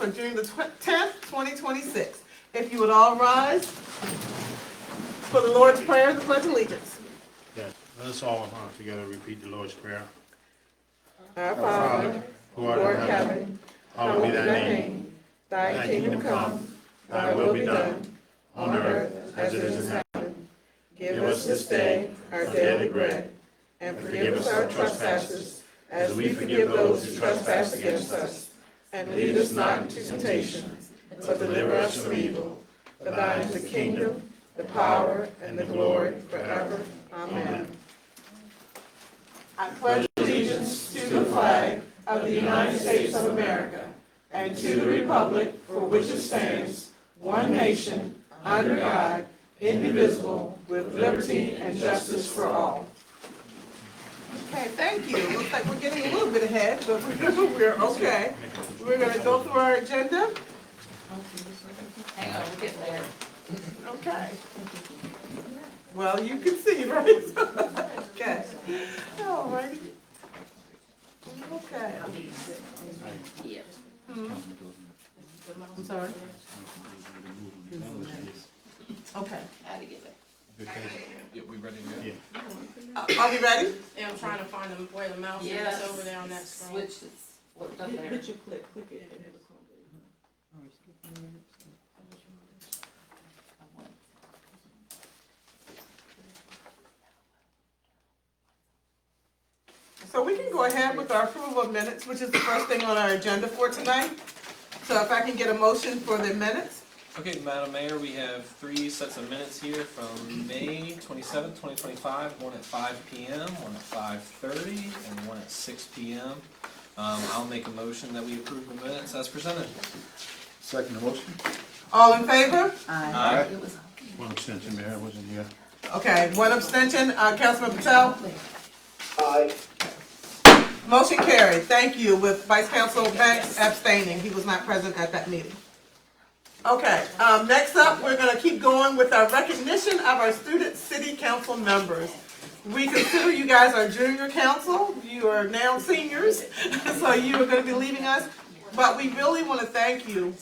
for June the 10th, 2026. If you would all rise for the Lord's Prayer and the Pledge of Allegiance. Yes, let us all together repeat the Lord's Prayer. Our Father, who art in heaven, hallowed be thy name. Thy kingdom come, thy will be done, on earth as it is in heaven. Give us this day our daily bread, and forgive us our trespasses, as we forgive those who trespass against us. And lead us not into temptation, but deliver us from evil. For thine is the kingdom, the power, and the glory forever. Amen. I pledge allegiance to the flag of the United States of America and to the republic for which it stands, one nation, under God, indivisible, with liberty and justice for all. Okay, thank you. Looks like we're getting a little bit ahead, but we're okay. We're going to go through our agenda. Hang on, we're getting there. Okay. Well, you can see, right? Okay. All righty. Okay. Yeah. I'm sorry. Okay. How to get there. Yeah, we ready to go? Yeah. Are we ready? Yeah, I'm trying to find them where the mouse Yes. is over there on that screen. Switch is flipped up there. Hit your click it. So we can go ahead with our approval of minutes, which is the first thing on our agenda for tonight. So if I can get a motion for the minutes. Okay, Madam Mayor, we have 3 sets of minutes here from May 27th, 2025, one at 5 p.m., one at 5:30, and one at 6 p.m. I'll make a motion that we approve the minutes as presented. Second the motion. All in favor? Aye. It was One abstention, Mayor, I wasn't here. Okay, one abstention. Councilman Patel? Aye. Motion carried. Thank you, with Vice Council Banks abstaining. He was not present at that meeting. Okay, next up, we're going to keep going with our recognition of our student city council members. We consider you guys our junior council. You are now seniors, so you are going to be leaving us. But we really want to thank you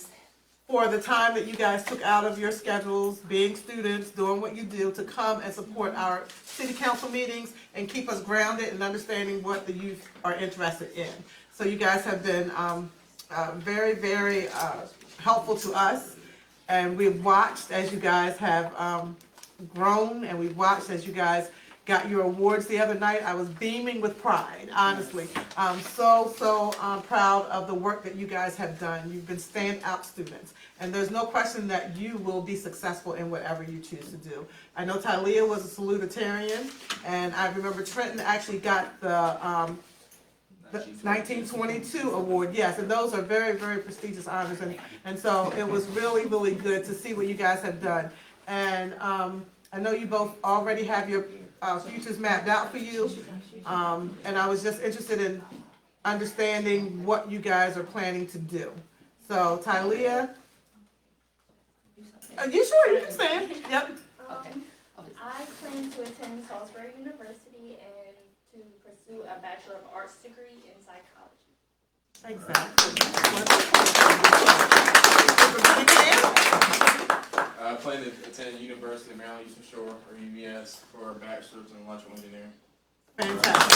for the time that you guys took out of your schedules, being students, doing what you do to come and support our city council meetings and keep us grounded and understanding what the youth are interested in. So you guys have been very, very helpful to us, and we've watched as you guys have grown, and we've watched as you guys got your awards the other night. I was beaming with pride, honestly. I'm so proud of the work that you guys have done. You've been standout students, and there's no question that you will be successful in whatever you choose to do. I know Tylea was a salutatorian, and I remember Trenton actually got the 1922 award, yes, and those are very, very prestigious honors, and so it was really, really good to see what you guys have done. And I know you both already have your futures mapped out for you, and I was just interested in understanding what you guys are planning to do. So, Tylea, you sure, you can stand, yep. I plan to attend Salisbury University and to pursue a Bachelor of Arts degree in psychology. Exactly. I plan to attend University of Maryland Eastern Shore, or UVS, for a bachelor's in electrical engineering. Fantastic.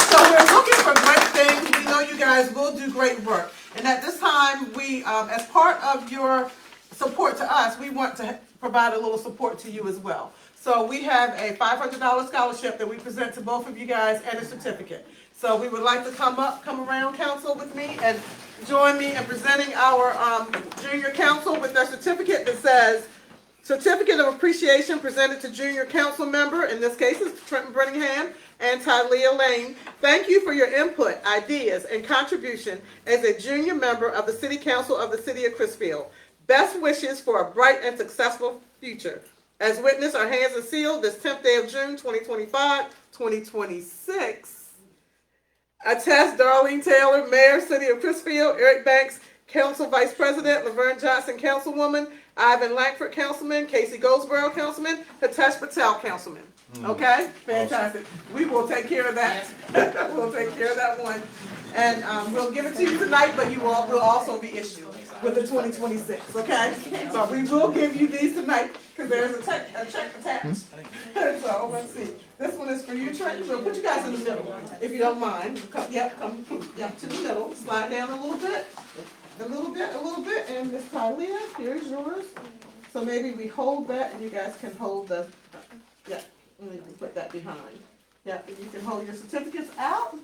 So we're looking for great things. We know you guys will do great work. And at this time, we, as part of your support to us, we want to provide a little support to you as well. So we have a $500 scholarship that we present to both of you guys and a certificate. So we would like to come around council with me and join me in presenting our junior council with their certificate that says, Certificate of Appreciation presented to junior council member, in this case it's Trenton Brenningham and Tylea Lane. Thank you for your input, ideas, and contribution as a junior member of the City Council of the City of Crisfield. Best wishes for a bright and successful future. As witness, our hands are sealed this 10th day of June, 2025, 2026. Attest Darlene Taylor, Mayor, City of Crisfield, Eric Banks, Council Vice President, Laverne Johnson, Councilwoman, Ivan Lankford, Councilman, Casey Goldsboro, Councilman, Hitesh Patel, Councilman. Okay? Fantastic. We will take care of that. We'll take care of that one. And, we'll give it to you tonight, but you all will also be issued with the 2026, okay? So we will give you these tonight, because there's a check attached. So, let's see. This one is for you, Trenton, so put you guys in the middle, if you don't mind. Come to the middle, slide down a little bit, and Miss Tylea, here's yours. So maybe we hold that, and you guys can hold the, yeah, and we can put that behind. Yeah, and you can hold your certificates out.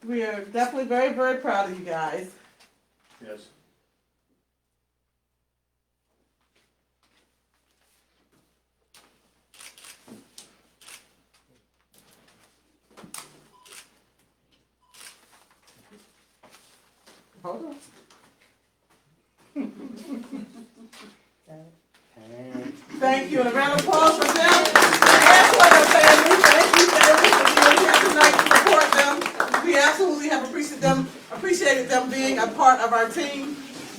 We are definitely very, very proud of you guys. Yes. Hold on. Thank you, and a round of applause for them. And for their family. Thank you, family, for being here tonight to support them. We absolutely have appreciated them being a part of our team,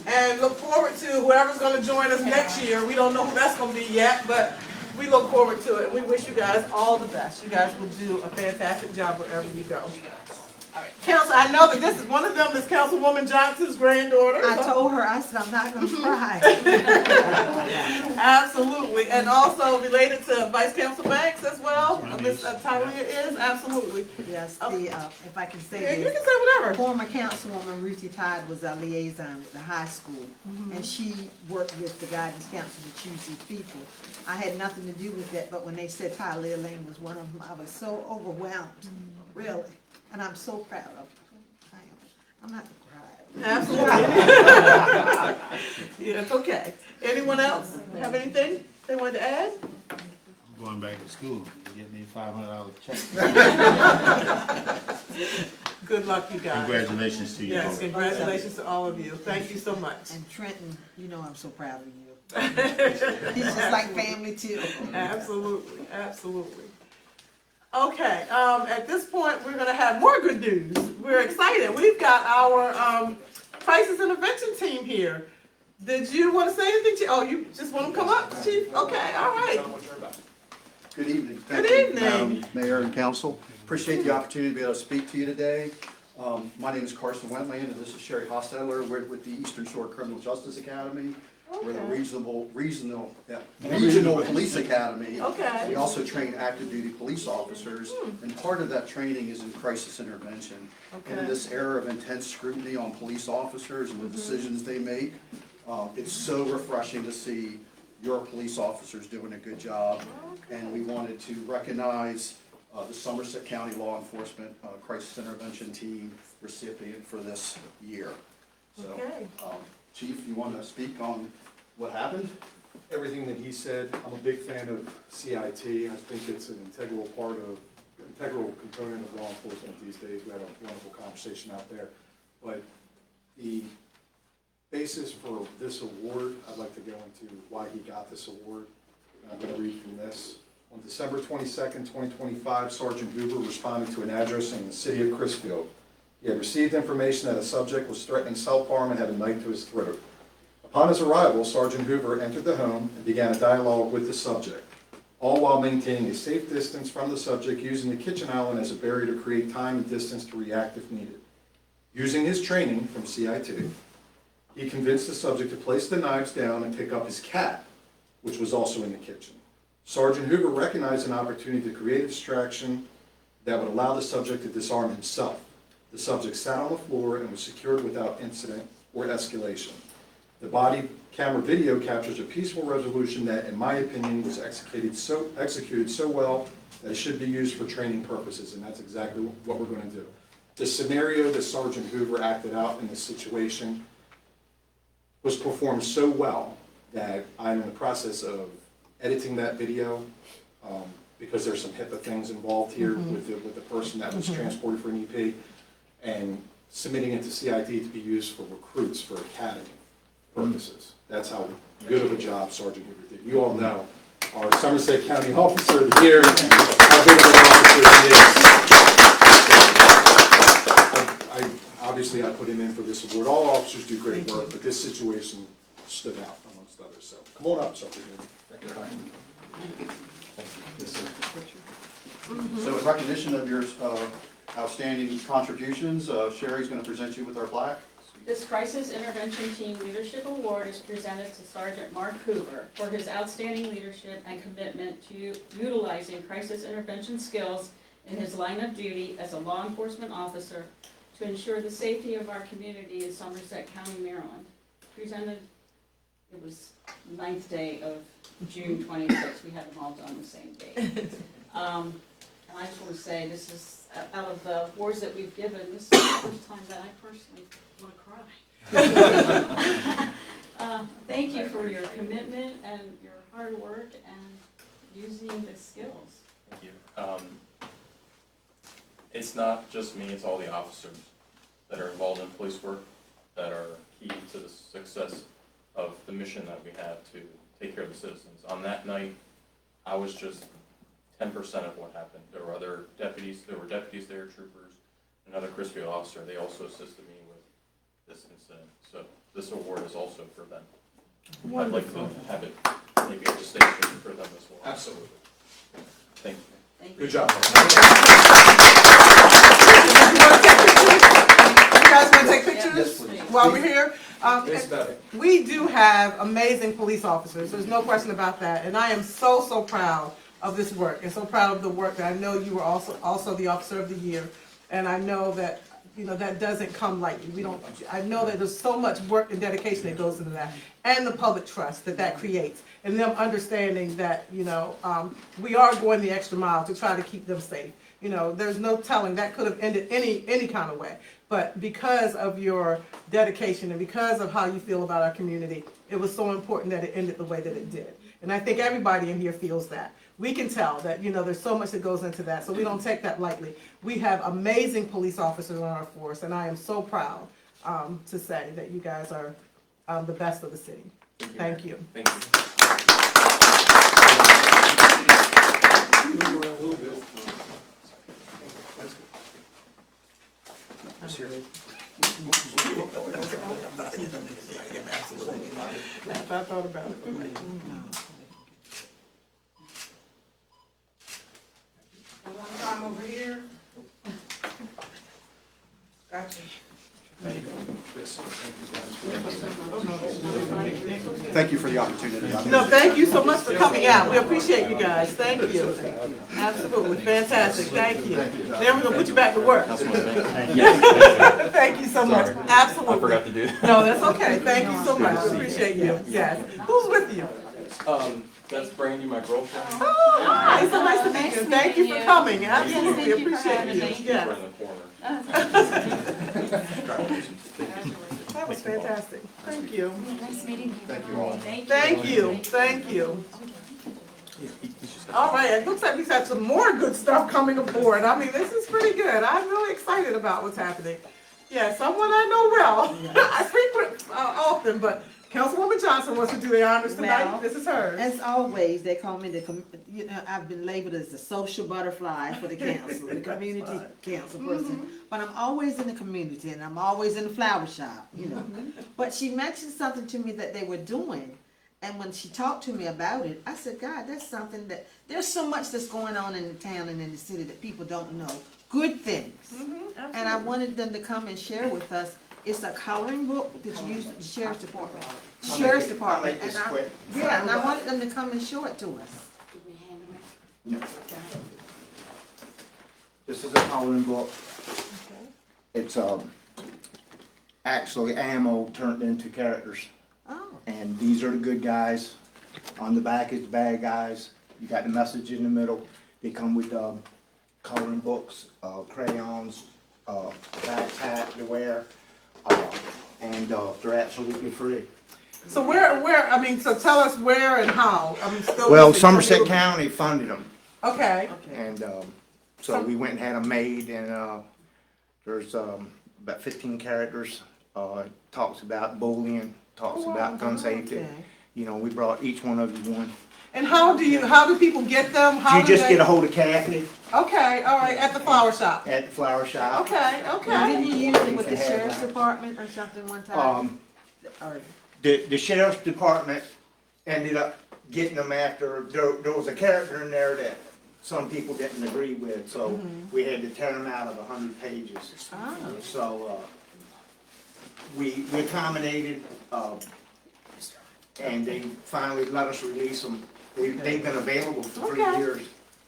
and look forward to whoever's gonna join us next year. We don't know who that's gonna be yet, but we look forward to it. We wish you guys all the best. You guys will do a fantastic job wherever you go. Council, I know that this is, one of them is Councilwoman Johnson's granddaughter. I told her, I said, I'm not gonna cry. Absolutely, and also related to Vice Council Banks as well, Ms. Tylea is, absolutely. Yes, if I can Yeah, say you this, can say whatever. former Councilwoman Ruthie Todd was a liaison with the high school, and she worked with the guidance council to choose these people. I had nothing to do with that, but when they said Tylea Lane was one of them, I was so overwhelmed, really, and I'm so proud of her. I'm not gonna cry. Absolutely. Yeah, it's okay. Anyone else have anything they wanted to add? I'm going back to school, get me $500 check. Good luck, you guys. Congratulations to you. Yes, congratulations to all of you. Thank you so much. And Trenton, you know I'm so proud of you. He's just like family too. Absolutely, absolutely. Okay, at this point, we're gonna have more good news. We're excited. We've got our, crisis intervention team here. Did you wanna say anything, Chief? Oh, you just wanna come up, Chief? Okay, all right. Good evening. Good Thank you, evening. Madam Mayor and Council. Appreciate the opportunity to be able to speak to you today. My name is Carson Wentland, and this is Sherry Hostetler. We're with the Eastern Shore Criminal Justice Academy. We're the regional police academy. Okay. We also train active duty police officers, and part of that training is in crisis intervention. And in Okay. this era of intense scrutiny on police officers and the decisions they make, it's so refreshing to see your police officers doing a good job. And we wanted to recognize the Somerset County Law Enforcement Crisis Intervention Team recipient for this year. So, Okay. Chief, you want to speak on what happened? Everything that he said, I'm a big fan of CIT. I think it's an integral component of law enforcement these days. We had a wonderful conversation out there. But the basis for this award, I'd like to go into why he got this award. And I'm going to read from this. On December 22nd, 2025, Sergeant Hoover responded to an address in the city of Crisfield. He had received information that a subject was threatening self-harm and had a knife to his throat. Upon his arrival, Sergeant Hoover entered the home and began a dialogue with the subject, all while maintaining a safe distance from the subject, using the kitchen island as a barrier to create time and distance to react if needed. Using his training from CIT, he convinced the subject to place the knives down and pick up his cat, which was also in the kitchen. Sergeant Hoover recognized an opportunity to create a distraction that would allow the subject to disarm himself. The subject sat on the floor and was secured without incident or escalation. The body camera video captures a peaceful resolution that, in my opinion, was executed so well that it should be used for training purposes, and that's exactly what we're going to do. The scenario that Sergeant Hoover acted out in this situation was performed so well that I'm in the process of editing that video because there's some HIPAA things involved here with the person that was transported for an EP, and submitting it to CIT to be used for recruits for academy purposes. That's how good of a job Sergeant Hoover did. You all know our Somerset County Officer of the Year, how good of an officer he is. Obviously I put him in for this award. All officers do great work, but this situation stood out amongst others. So come on up, Sergeant Hoover. So in recognition of your outstanding contributions. Sherry's going to present you with our plaque. This Crisis Intervention Team Leadership Award is presented to Sergeant Mark Hoover for his outstanding leadership and commitment to utilizing crisis intervention skills in his line of duty as a law enforcement officer to ensure the safety of our community in Somerset County, Maryland. Presented, it was the 9th day of June 26th. We had them all done the same day. And I just want to say, this is, out of the awards that we've given, this is the first time that I personally want to cry. Thank you for your commitment and your hard work and using the skills. Thank you. It's not just me, it's all the officers that are involved in police work that are key to the success of the mission that we have to take care of the citizens. On that night, I was just 10% of what happened. There were other deputies, there, troopers, another Crisfield officer. They also assisted me with this incident. So this award is also for them. Wonderful. I'd like to have it maybe at the station for them as well. Absolutely. Thank you. Thank you. Good job. You guys want to take pictures Yes, please. while we're here? It's better. We do have amazing police officers, there's no question about that, and I am so proud of this work, and so proud of the work that I know you were also the Officer of the Year, and I know that, you know, that doesn't come lightly. I know that there's so much work and dedication that goes into that, and the public trust that creates, and them understanding that, you know, we are going the extra mile to try to keep them safe. You know, there's no telling, that could have ended any kind of way. But because of your dedication and because of how you feel about our community, it was so important that it ended the way that it did. And I think everybody in here feels that. We can tell that, you know, there's so much that goes into that, so we don't take that lightly. We have amazing police officers on our force, and I am so proud to say that you guys are the best of the city. Thank you. Thank you. I thought about it. One time over here. Gotcha. Thank you for the opportunity. No, thank you so much for coming out. We appreciate you guys. Thank you. Absolutely. Fantastic. Thank you. Then we're gonna put you back to work. Thank you so much. Absolutely. I forgot to do that. No, that's okay. Thank you so much. Appreciate you. Yes. Who's with you? That's Brandy, my girlfriend. Oh, hi. It's so nice to meet you. Thank you for coming. Absolutely. Appreciate you. Right Yes. in the corner. That was fantastic. Thank you. Nice meeting you. Thank you all. Thank you. Thank you. All right, it looks like we've got some more good stuff coming aboard. I mean, this is pretty good. I'm really excited about what's happening. Yeah, someone I know well. I frequent often, but Councilwoman Johnson wants to do the honors tonight. Well, This is hers. As always, they call me I've been labeled as the social butterfly for the council, the community council person. But I'm always in the community and I'm always in the flower shop, you know. But she mentioned something to me that they were doing. And when she talked to me about it, I said, God, that's something that, there's so much that's going on in the town and in the city that people don't know. Good things. And I wanted them to come and share with us. It's a coloring book that you use at the sheriff's department. Sheriff's department. I'll make this quick. Yeah, and I wanted them to come and show it to us. This is a coloring book. It's actually ammo turned into characters. Oh, And these are the good guys. On the back is the bad guys. You got the message in the middle. They come with coloring books, crayons, backpack to wear, and they're absolutely free. So so tell us where and how. I'm still. Well, missing Somerset some- County funded them, Okay. and so we went and had them made, and there's about 15 characters. Talks about bullying, talks about gun safety. Okay. You know, we brought each one of you one. And how do people get them? How You do just they- get a hold of Kathy Okay, all right, at the flower shop. at the flower shop. Okay, okay. didn't you use it with the sheriff's department or something one time? Or- The sheriff's department ended up getting them after, there was a character in there that some people didn't agree with, so we had to tear them out of 100 pages. Ah. So, we accommodated, and they finally let us release them. They've been available for 3 Okay. years.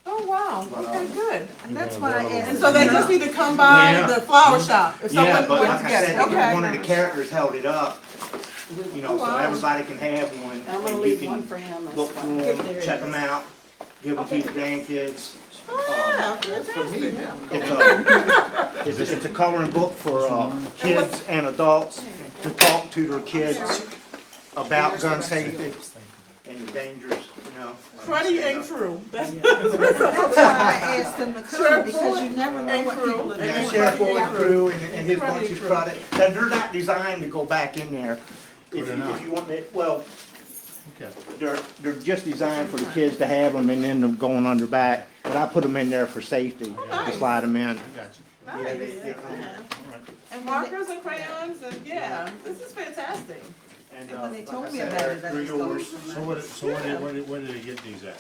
Oh, wow, okay, good. And that's what I asked. And so they just need to come by Yeah. the flower shop if Yeah, someone but wants like to I get said, it, okay. one of the characters held it up, you know, so Wow. everybody can have one. I'm gonna and leave you one can for him. look for them, check them out, give them to your grandkids. Oh, yeah, fantastic. It's a coloring book for kids and adults to talk to their kids about gun safety and the dangers, you know. Cruddy and true. That's That's why I asked them to come, because you never know what people are Yeah, doing. Sheriff Boyd crew and his bunch of credit, they're not designed to go back in there. If you want it, well, Okay. they're just designed for the kids to have them and then them going on their back. But I put them in there for safety, to slide them in. I got you. Yeah, they come. And markers and crayons and, yeah, this is fantastic. And, When they like told I me said, about it, Eric, I they're just thought it yours. was So where did they get these at?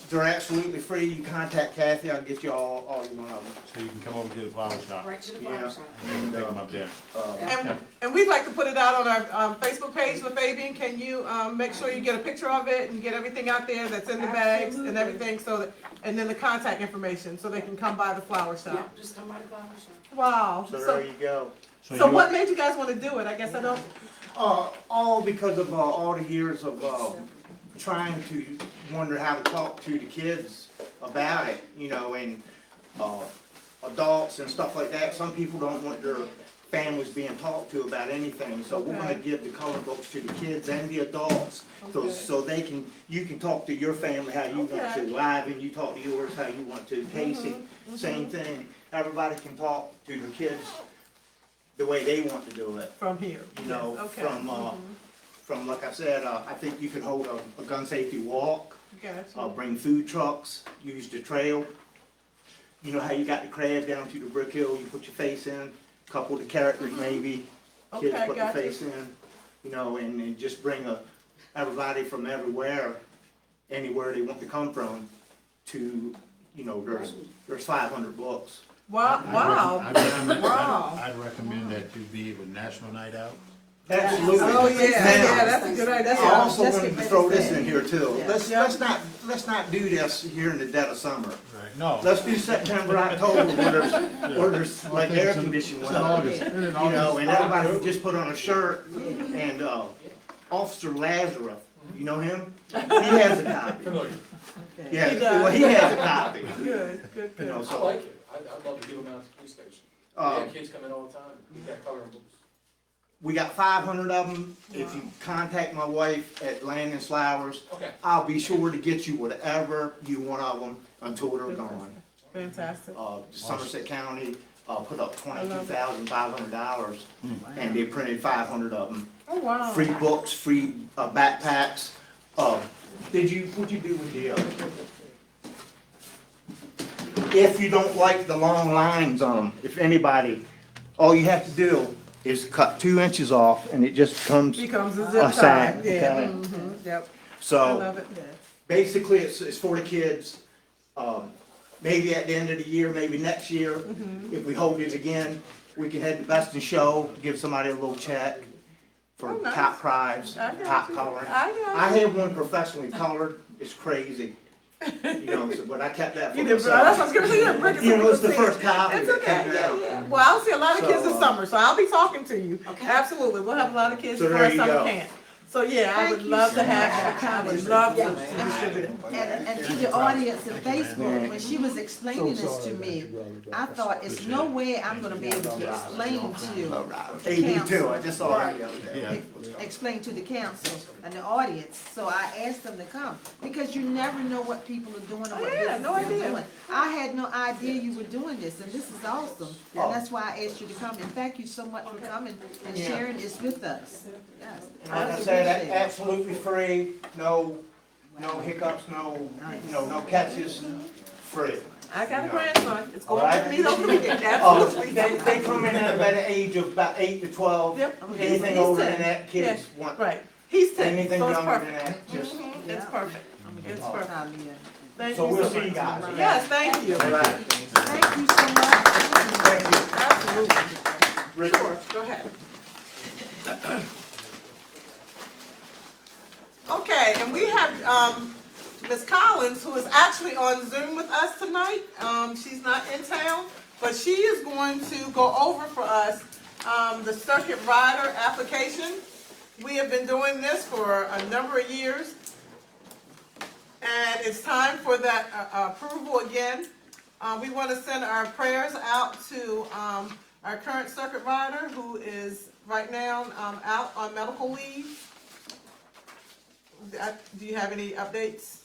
They're absolutely free. You contact Kathy, I'll get you all you want of them. So you can come over to the flower shop Right to the Yeah. flower shop. and take them up there. And we'd like to put it out on our Facebook page for Fabian. Can you make sure you get a picture of it and get everything out there that's in the bags and everything, so that, and then the contact information, so they can come by the flower Yeah, shop? just come by the flower shop. Wow. So there you go. So what made you guys want to do it? I guess I don't, All because of all the years of trying to wonder how to talk to the kids about it, you know, and adults and stuff like that. Some people don't want their families being talked to about anything, so we're gonna give the color books to the kids and the adults, so they can, you can talk to your family how you want to. Okay. Live, and you talk to yours how you want to. Casey, same thing. Everybody can talk to their kids the way they want to do it. from here. You know, Okay. from, like I said, I think you can hold a gun safety walk, Gotcha. bring food trucks, use the trail. You know how you got the crab down to the brick hill, you put your face in, couple of the characters maybe, kids Okay, put their gotcha. face in, you know, and just bring everybody from everywhere, anywhere they want to come from, to, you know, there's 500 books. Wow, wow. Wow. I'd recommend that you be with National Night Out. Absolutely. Oh, yeah, yeah, Now, that's a good idea. I also Just wanted to get throw ready to this say. in here too. Yeah. Let's not do this here in the dead of summer. Right. No. Let's do September, October, where there's like air conditioning It's weather. August. You know, and everybody can just put on a shirt, and Officer Lazarus, you know him? He has a copy. Yeah, He does. well, he has a copy. Good, good, You know, good. so, it. I'd love to give them out to the police station. Kids come in all the time, we got coloring books. we got 500 of them. If you contact my wife at Landon Flowers, Okay. I'll be sure to get you whatever you want of them until they're gone. Fantastic. Somerset County put up $22,500, and they printed 500 of them. Oh, wow. Free books, free backpacks. What'd you do with the if you don't like the long lines on them, if anybody, all you have to do is cut 2 inches off, and it just comes Becomes a a zip sack. tie. Yeah, Okay? yep. I So love it. basically, it's for the kids. Maybe at the end of the year, maybe next year, if we hold it again, we can have the best in show, give somebody a little check for Oh, nice. top prize, I got top you. coloring. I got I you. have one professionally colored. It's crazy. You know, but I kept that for You did, that's myself. what I was gonna say, you didn't bring it You know, it's the to first copy It's that okay, came yeah, out. yeah. Well, I'll see a lot of kids So, this summer, so I'll be talking to you. Absolutely, we'll have a lot of kids So for there our you summer go. camp. So, yeah, I would Thank you love so to have much. that. I would love to distribute it. And to the audience at Facebook, when she was explaining this to me, I thought, it's no way I'm gonna be able to explain to the AB too, I council. just saw it the other day. Explain to the council and the audience, so I asked them to come, because you never know what people are doing or what Oh, yeah, no business they're idea. doing. I had no idea you were doing this, and this is awesome, and that's why I asked you to come, and thank you so much for coming and Yeah. sharing this with us. Yes. Like I really said, appreciate it. absolutely free, no hiccups, no catches, free. I got a grandson, it's going Alright. with me over the weekend, Oh, absolutely. they come in at the age of about 8 to 12. Yep. Anything He's over 10. than that, kids want, Right, he's 10, anything so it's younger than perfect. that, just, It's perfect, it's perfect. Talia Thank So you we'll so see you much. guys. Yes, thank you. All right. Thank you so much. Absolutely. Sure, go ahead. Okay, and we have, Ms. Collins, who is actually on Zoom with us tonight. She's not in town, but she is going to go over for us, the circuit rider application. We have been doing this for a number of years, and it's time for that approval again. We want to send our prayers out to our current circuit rider, who is right now out on medical leave. Do you have any updates?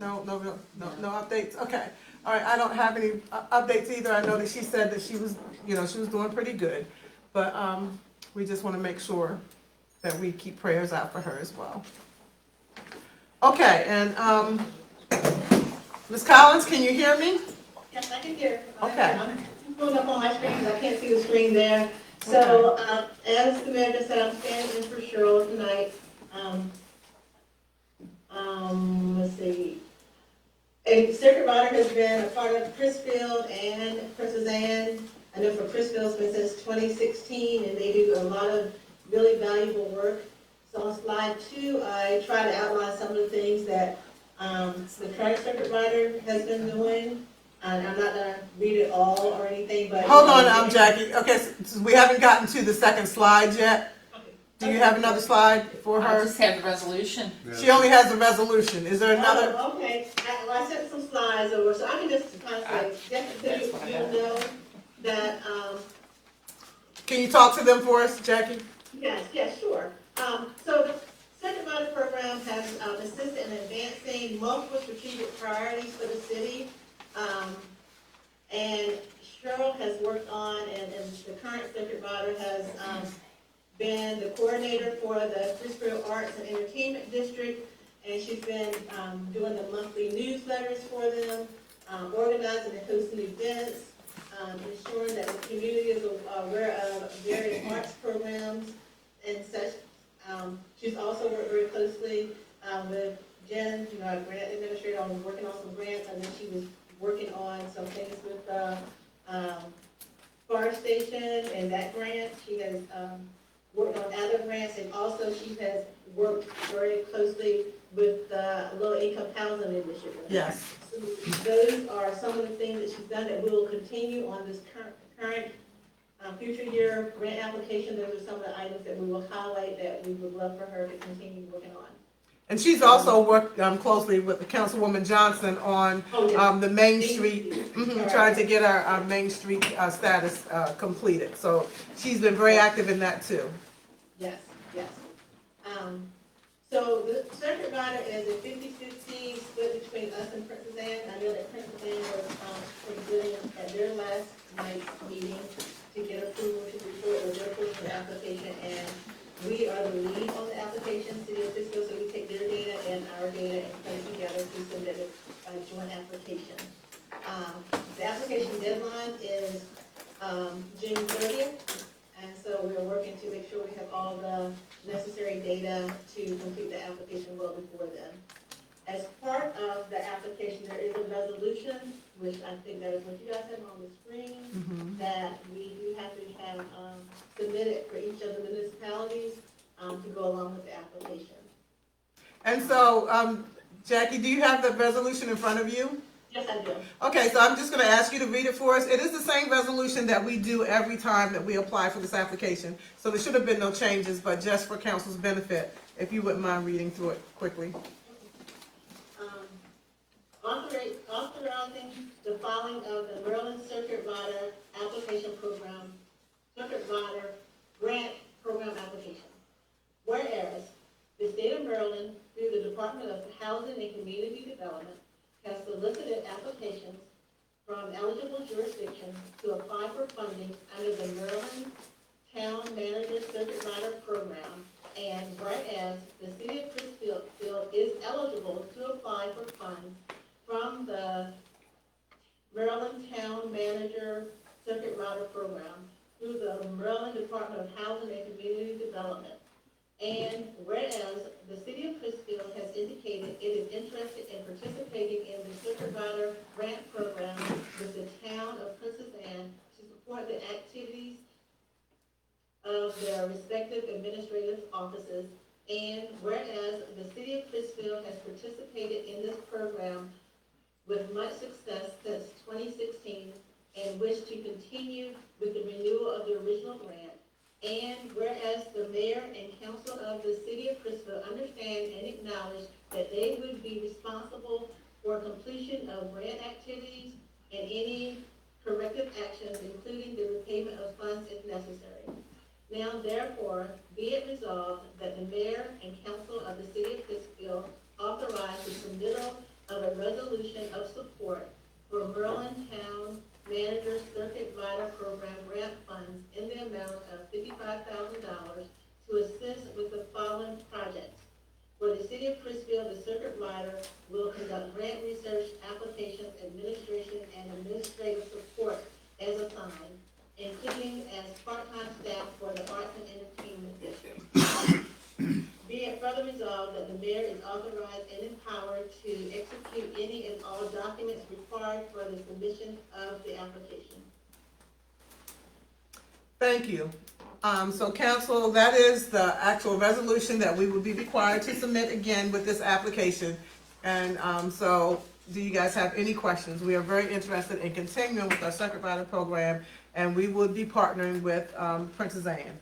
No updates? Okay. All right, I don't have any updates either. I know that she said that she was doing pretty good. But we just want to make sure that we keep prayers out for her as well. Okay, and Ms. Collins, can you hear me? Yes, I can hear. Okay. I'm pulling up on my screen because I can't see the screen there. So, as the mayor just said, I'm standing in for Cheryl tonight. Let's see. A circuit rider has been a part of Chrisfield and Princess Anne. I know for Chrisfield it's been since 2016, and they do a lot of really valuable work. So on slide 2, I try to outline some of the things that the current circuit rider has been doing. And I'm not gonna read it all or anything, but Hold on, Jackie. Okay, so we haven't gotten to the second slide yet. Do you have another slide for I her? just have the resolution. She only has the resolution. Is there another? Oh, okay. I sent some slides over, so I can just kind of say, just so you know that, Can you talk to them for us, Jackie? yes, sure. So the Circuit Rider program has assisted in advancing multiple strategic priorities for the city. And Cheryl has worked on, and the current Circuit Rider has been the coordinator for the Chrisfield Arts and Entertainment District, and she's been doing the monthly newsletters for them, organizing and hosting events, ensuring that the community is aware of various arts programs and such. She's also worked very closely with Jen, our grant administrator, on working on some grants, and then she was working on some things with the fire station and that grant. She has worked on other grants, and also she has worked very closely with the low-income housing initiative. Yes. So those are some of the things that she's done that we will continue on this current future year grant application. Those are some of the items that we will highlight that we would love for her to continue working on. And she's also worked closely with the Councilwoman Johnson on the Main Street, trying to get our Main Street status completed. So she's been very active in that too. Yes. So the circuit rider is a 50-50 split between us and Princess Anne. I know that Princess Anne was pretty good at their last night's meeting to get approval to report or their approval for the application, and we are the lead on the application, City of Frisco, so we take their data and our data and put it together to submit a joint application. The application deadline is June 30th, and so we're working to make sure we have all the necessary data to complete the application well before then. As part of the application, there is a resolution, which I think that is what you guys have on the screen, that we do have to have submitted for each of the municipalities to go along with the application. And so, Jackie, do you have the resolution in front of you? Yes, I do. Okay, so I'm just going to ask you to read it for us. It is the same resolution that we do every time that we apply for this application. So there should have been no changes, but just for council's benefit, if you wouldn't mind reading through it quickly. Authorizing the filing of the Maryland Circuit Rider application program, Circuit Rider grant program application. Whereas the state of Maryland, through the Department of Housing and Community Development, has solicited applications from eligible jurisdictions to apply for funding under the Maryland Town Manager Circuit Rider program. And whereas the city of Chrisfield is eligible to apply for funds from the Maryland Town Manager Circuit Rider program through the Maryland Department of Housing and Community Development. And whereas the city of Pittsfield has indicated it is interested in participating in the Circuit Rider Grant Program with the town of Princess Anne to support the activities of their respective administrative offices. And whereas the city of Pittsfield has participated in this program with much success since 2016 and wish to continue with the renewal of the original grant. And whereas the mayor and council of the city of Pittsfield understand and acknowledge that they would be responsible for completion of grant activities and any corrective actions, including the repayment of funds if necessary. Now therefore, be it resolved that the mayor and council of the city of Pittsfield authorize the submittal of a resolution of support for Berlin Town Manager Circuit Rider Program grant funds in the amount of $55,000 to assist with the following projects. For the city of Pittsfield, the Circuit Rider will conduct grant research, applications, administration, and administrative support as assigned, including as part-time staff for the Arts and Entertainment District. Be it further resolved that the mayor is authorized and empowered to execute any and all documents required for the submission of the application. Thank you. So council, that is the actual resolution that we would be required to submit again with this application. And so do you guys have any questions? We are very interested in continuing with our Circuit Rider program, and we will be partnering with Princess Anne.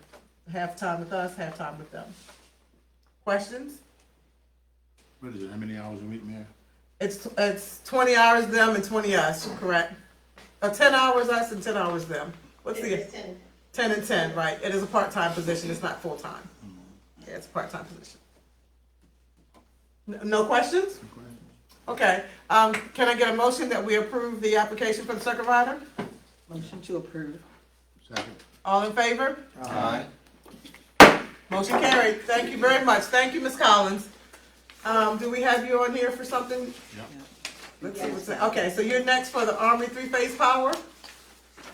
Half time with us, half time with them. Questions? What is it, how many hours a week, Mayor? It's 20 hours them and 20 us, correct? 10 hours us and 10 hours them. What's the? It's 10. 10 and 10, right? It is a part-time position, it's not full-time. Yeah, it's a part-time position. No questions? Okay, can I get a motion that we approve the application for the Circuit Rider? Motion to approve. Second. All in favor? Aye. Motion carried. Thank you very much. Thank you, Ms. Collins. Do we have you on here for something? Yep. Let's see what's, okay, so you're next for the Army three-phase power?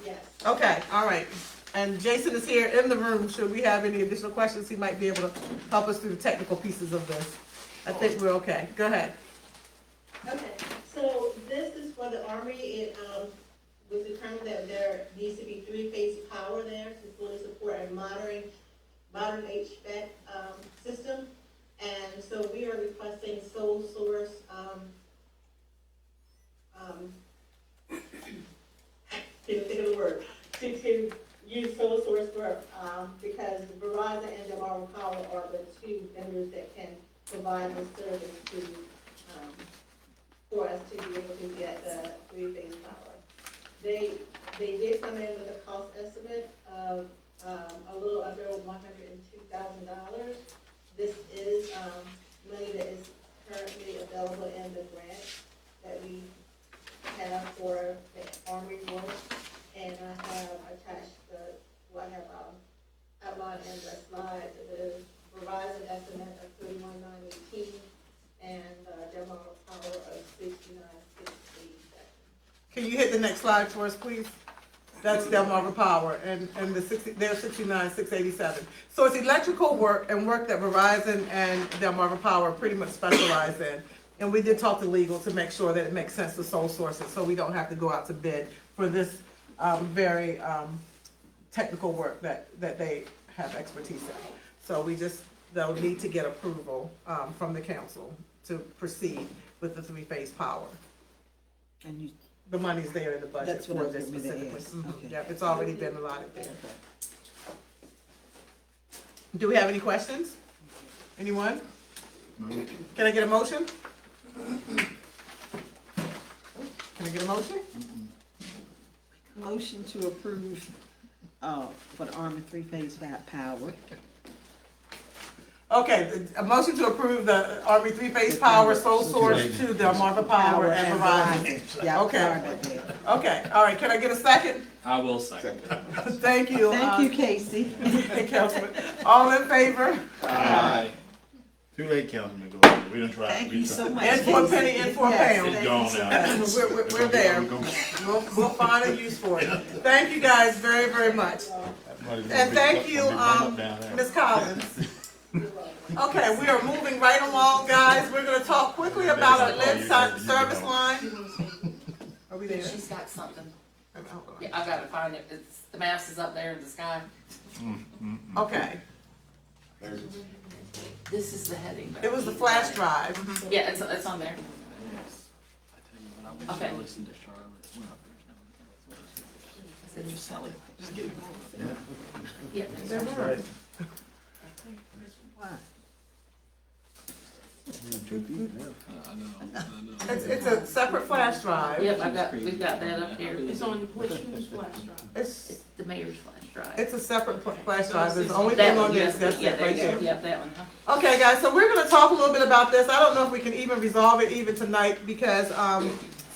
Yes. Okay, all right. And Jason is here in the room. Should we have any additional questions, he might be able to help us through the technical pieces of this. I think we're okay. Go ahead. Okay, so this is for the Army. It was determined that there needs to be three-phase power there to fully support a modern HVAC system. And so we are requesting sole source, can't think of the word, to use sole source for, because Verizon and Delmarva Power are the two vendors that can provide the service to, for us to be able to get the three-phase power. They did come in with a cost estimate of a little under $102,000. This is money that is currently available in the grant that we have for the Army work. And I have attached what I have outlined in the slides. The Verizon estimate of $31,918 and Delmarva Power of $69,687. Can you hit the next slide for us, please? That's Delmarva Power, and they're $69,687. So it's electrical work and work that Verizon and Delmarva Power pretty much specialize in. And we did talk to legal to make sure that it makes sense to sole source it, so we don't have to go out to bid for this very technical work that they have expertise in. So they'll need to get approval from the council to proceed with the three-phase power. And The money's there in the budget That's what I for was this gonna specifically. ask. Mhm. Okay. Yep, it's already been allotted there. Do we have any questions? Anyone? No. Can I get a motion? Can I get a motion? Motion to approve, for the Army three-phase power. Okay, a motion to approve the Army three-phase power sole source to Delmarva Power and Verizon. Yeah, Okay. sorry about that. Okay, all right, can I get a second? I will second it. Thank you. Thank you, Casey. Hey, Councilman. All in favor? Aye. Too late, Councilman, go ahead. We done tried. Thank you so much. In for a penny, in for a Yes, pound. It's gone now. We're there. We'll find a use for it. Thank you guys very, very much. And thank you, Ms. Collins. Okay, we are moving right along, guys. We're gonna talk quickly about our lead service line. Are we there? She's got something. Yeah, I gotta find it. It's, the mask is up there in the sky. Okay, This is the heading. it was the flash drive. Yeah, it's on there. Okay. Yeah. There were. Why? It's a separate flash drive. Yep, we've got that up here. It's on which flash drive? It's, The mayor's flash drive. it's a separate flash drive. There's the only That thing on one, this, yes, that's yeah, it there right you go. there. Yep, that one, huh? Okay, guys, so we're gonna talk a little bit about this. I don't know if we can even resolve it even tonight because,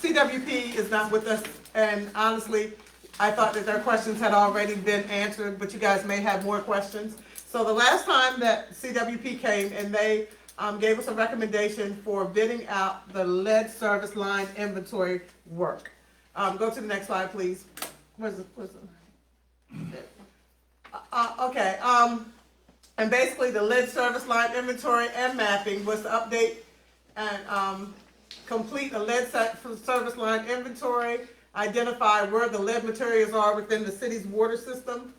CWP is not with us. And honestly, I thought that their questions had already been answered, but you guys may have more questions. So the last time that CWP came and they, gave us a recommendation for bidding out the lead service line inventory work. Go to the next slide, please. Where's it? Okay, and basically the lead service line inventory and mapping was to update and, complete the lead service line inventory, identify where the lead materials are within the city's water system.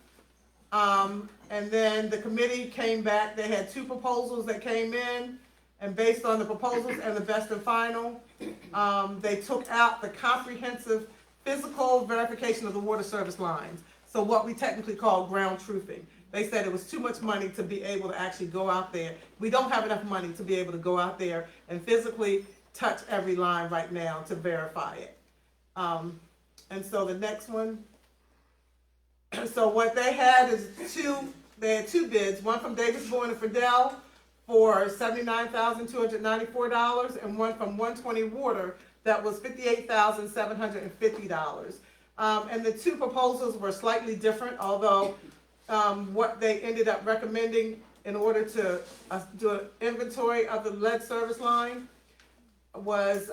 And then the committee came back, they had 2 proposals that came in, and based on the proposals and the best and final, they took out the comprehensive physical verification of the water service lines. So what we technically call ground truthing. They said it was too much money to be able to actually go out there. We don't have enough money to be able to go out there and physically touch every line right now to verify it. And so the next one, so what they had is they had 2 bids, one from Davis Boyd and Friedel for $79,294 and one from 120 Water that was $58,750. And the 2 proposals were slightly different, although what they ended up recommending in order to do an inventory of the lead service line was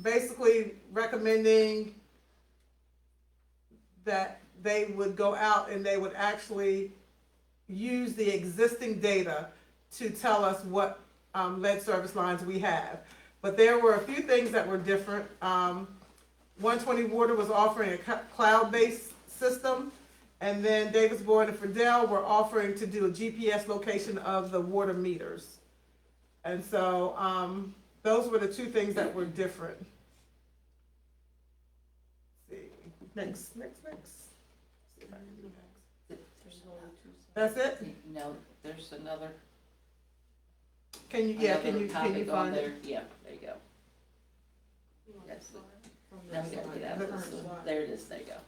basically recommending that they would go out and they would actually use the existing data to tell us what lead service lines we have. But there were a few things that were different. 120 Water was offering a cloud-based system, and then Davis Boyd and Friedel were offering to do a GPS location of the water meters. And so those were the 2 things that were different. Let's see, next. See if I can do next. That's it? No, there's another. Can you topic on find there. it? Yeah, there you go. Yes. Now we gotta get out of this one. There it is, there you go.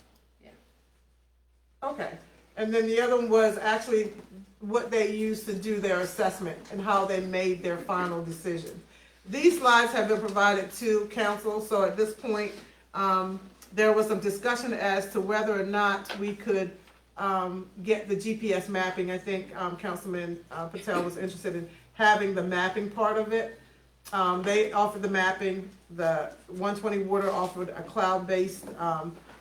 Okay, and then the other one was actually what they used to do their assessment and how they made their final decision. These slides have been provided to council, so at this point, there was some discussion as to whether or not we could get the GPS mapping. I think Councilman Patel was interested in having the mapping part of it. They offered the mapping, the 120 Water offered a cloud-based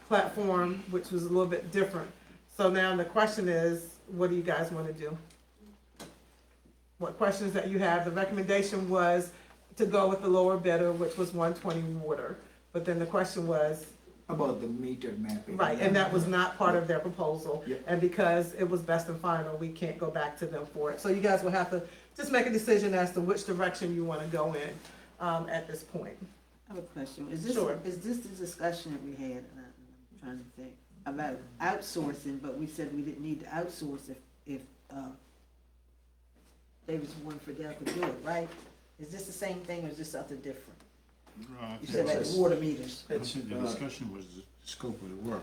platform, which was a little bit different. So now the question is, what do you guys want to do? What questions that you have? The recommendation was to go with the lower bidder, which was 120 Water. But then the question was, About the meter mapping. right, and that was not part of their proposal. Yep. And because it was best and final, we can't go back to them for it. So you guys will have to just make a decision as to which direction you want to go in at this point. I have a question. Sure. Is this the discussion that we had, and I'm trying to think, about outsourcing, but we said we didn't need to outsource if Davis Boyd and Friedel could do it, right? Is this the same thing or is this something different? You said like water meters. I think the discussion was the scope of the work.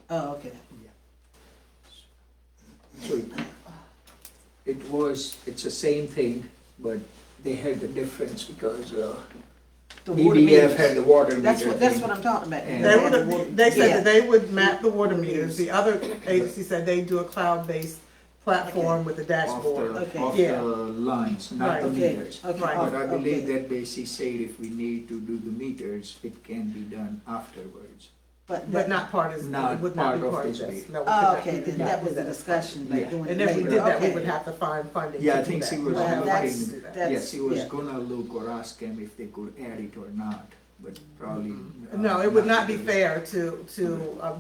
Oh, okay. So it's the same thing, but they had the difference because The water EDF meters. had the water meter. That's what I'm talking about. And- They said Yeah. that they would map the water meters. The other agency said they'd do a cloud-based platform with a dashboard. Okay. Of Yeah. the lines, not the Right. Okay, meters. okay. Right. But I believe Okay. that they said if we need to do the meters, it can be done afterwards. but not part of, Not would not be part of part of this this. meeting. No, we could not- Okay, we could then not that do was the discussion, like Yeah. doing it And if we later. did that, we Okay. would have to find funding to Yeah, I do think that. she was We'll have Well, funding looking, to do that. that's- yes, she was yeah. gonna look or ask him if they could add it or not, but probably. No, it would not be fair to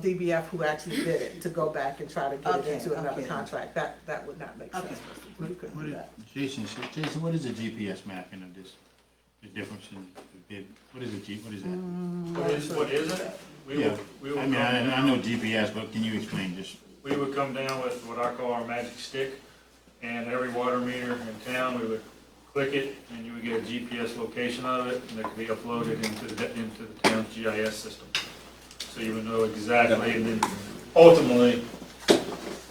DBF who actually did it, to go back and try to get it Okay, into another okay. contract. That would not make sense. Okay. We couldn't do that. Jason, what is the GPS mapping of this? The difference in the bid, what is what is that? What is it? Yeah, We will I mean, come I know GPS, but can you explain this? We would come down with what I call our magic stick, and every water meter in town, we would click it, and you would get a GPS location out of it, and it could be uploaded into the town's GIS system. So you would know exactly, and then ultimately,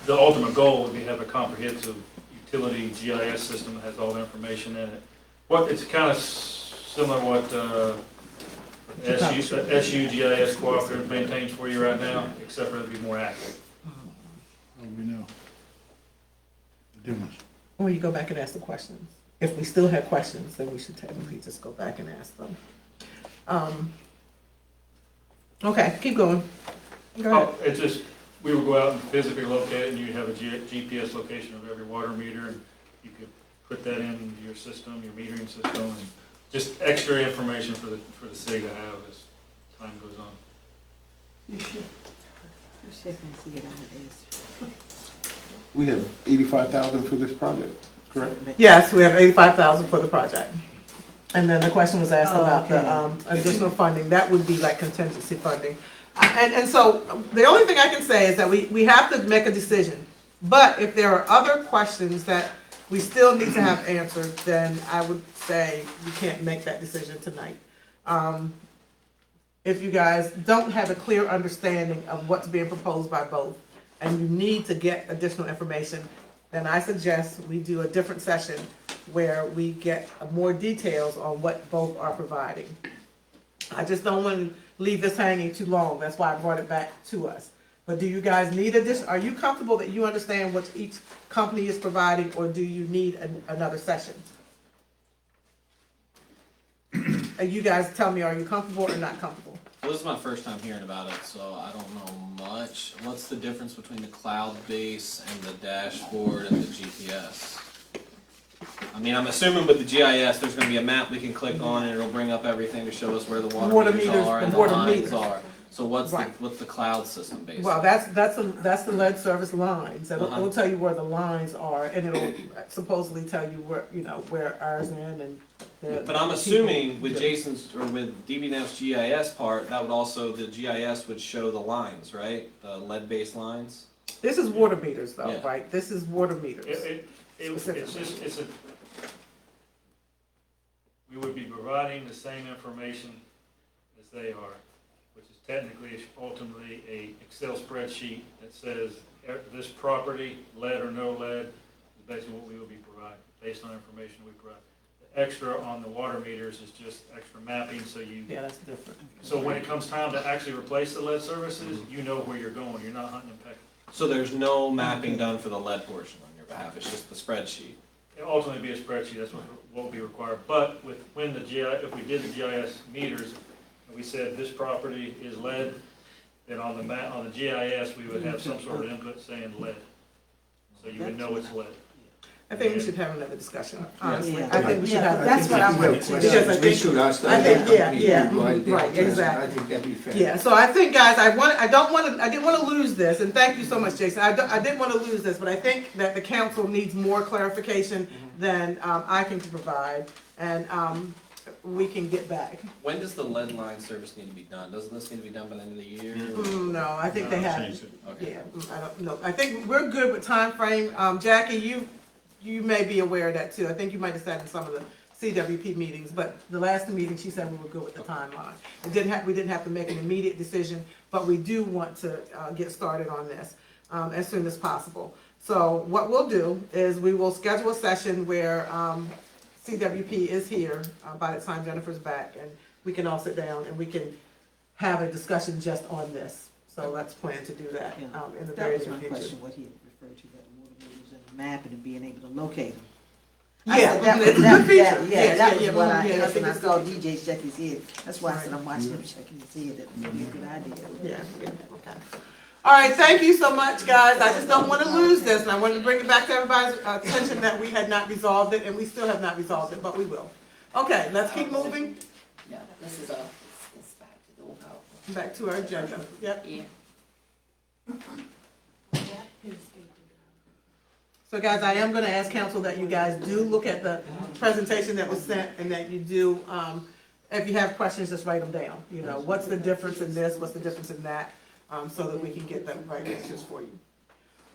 the ultimate goal would be to have a comprehensive utility GIS system that has all the information in it. It's kind of similar to what SU GIS Cooperative maintains for you right now, except for it'd be more accurate. Oh, we know. The difference. Or you go back and ask the questions. If we still have questions, then we should technically just go back and ask them. Okay, keep going. Go ahead. Oh, it's just, we would go out and physically locate it, and you'd have a GPS location of every water meter, and you could put that in your system, your metering system, and just extra information for the city to have as time goes on. You should. You should see it on the list. We have 85,000 for this project, correct? Yes, we have 85,000 for the project. And then the question was asked about the additional funding. That would be like contingency funding. And so the only thing I can say is that we have to make a decision. But if there are other questions that we still need to have answered, then I would say we can't make that decision tonight. If you guys don't have a clear understanding of what's being proposed by both, and you need to get additional information, then I suggest we do a different session where we get more details on what both are providing. I just don't want to leave this hanging too long. That's why I brought it back to us. But do you guys need are you comfortable that you understand what each company is providing, or do you need another session? And you guys tell me, are you comfortable or not comfortable? Well, this is my first time hearing about it, so I don't know much. What's the difference between the cloud base and the dashboard and the GPS? I mean, I'm assuming with the GIS, there's gonna be a map we can click on, and it'll bring up everything to show us where the water meters are and the lines are. So what's the cloud system basically? Well, that's the lead service lines. It'll tell you where the lines are, and it'll supposedly tell you where ours in and. But I'm assuming with Jason's, or with DBNF's GIS part, that would also, the GIS would show the lines, right? The lead-based lines? This is water meters though, Yeah. right? This is water meters. We would be providing the same information as they are, which is technically, ultimately, a Excel spreadsheet that says this property, lead or no lead, is basically what we will be providing, based on information we provide. The extra on the water meters is just extra mapping, so you. Yeah, that's different. So when it comes time to actually replace the lead services, you know where you're going, you're not hunting and pecking. So there's no mapping done for the lead portion on your behalf, it's just the spreadsheet? It'll ultimately be a spreadsheet, that's what will be required, but if we did the GIS meters, and we said this property is lead, then on the GIS, we would have some sort of input saying lead. So you would know it's lead. I think we should have another discussion, honestly. Yeah. I think we should have. That's what I wanted to do. Because I We should ask I that. think, right, exactly. I think that'd be fair. Yeah, so I think, guys, I didn't want to lose this, and thank you so much, Jason. I didn't want to lose this, but I think that the council needs more clarification than I can provide, and we can get back. When does the lead line service need to be done? Doesn't this need to be done by the end of the year? No, I think they have. Okay. Yeah, I don't know. I think we're good with time frame. Jackie, you may be aware of that too. I think you might have sat in some of the CWP meetings, but the last meeting, she said we were good with the timeline. We didn't have to make an immediate decision, but we do want to get started on this as soon as possible. So what we'll do is we will schedule a session where CWP is here by the time Jennifer's back, and we can all sit down and we can have a discussion just on this. So let's plan to do that in the very That was near my future. question, what he had referred to, that water meters and the map and being able to locate them. I Yeah, said that was, it's a that, good feature. that, yeah, Yes, that yeah, was yeah, what I yeah, I asked, think and I it's saw DJ shake his head. That's why I said I'm watching him shaking his head. That would be a good idea. Yeah, yeah, okay. All right, thank you so much, guys. I just don't want to lose this, and I wanted to bring it back to everybody's attention that we had not resolved it, and we still have not resolved it, but we will. Okay, let's keep moving No, this is it's back to the old house. back to our agenda. Yep. Yeah. So guys, I am gonna ask council that you guys do look at the presentation that was sent, and that you do, if you have questions, just write them down. You know, what's the difference in this, what's the difference in that, so that we can get the right answers for you.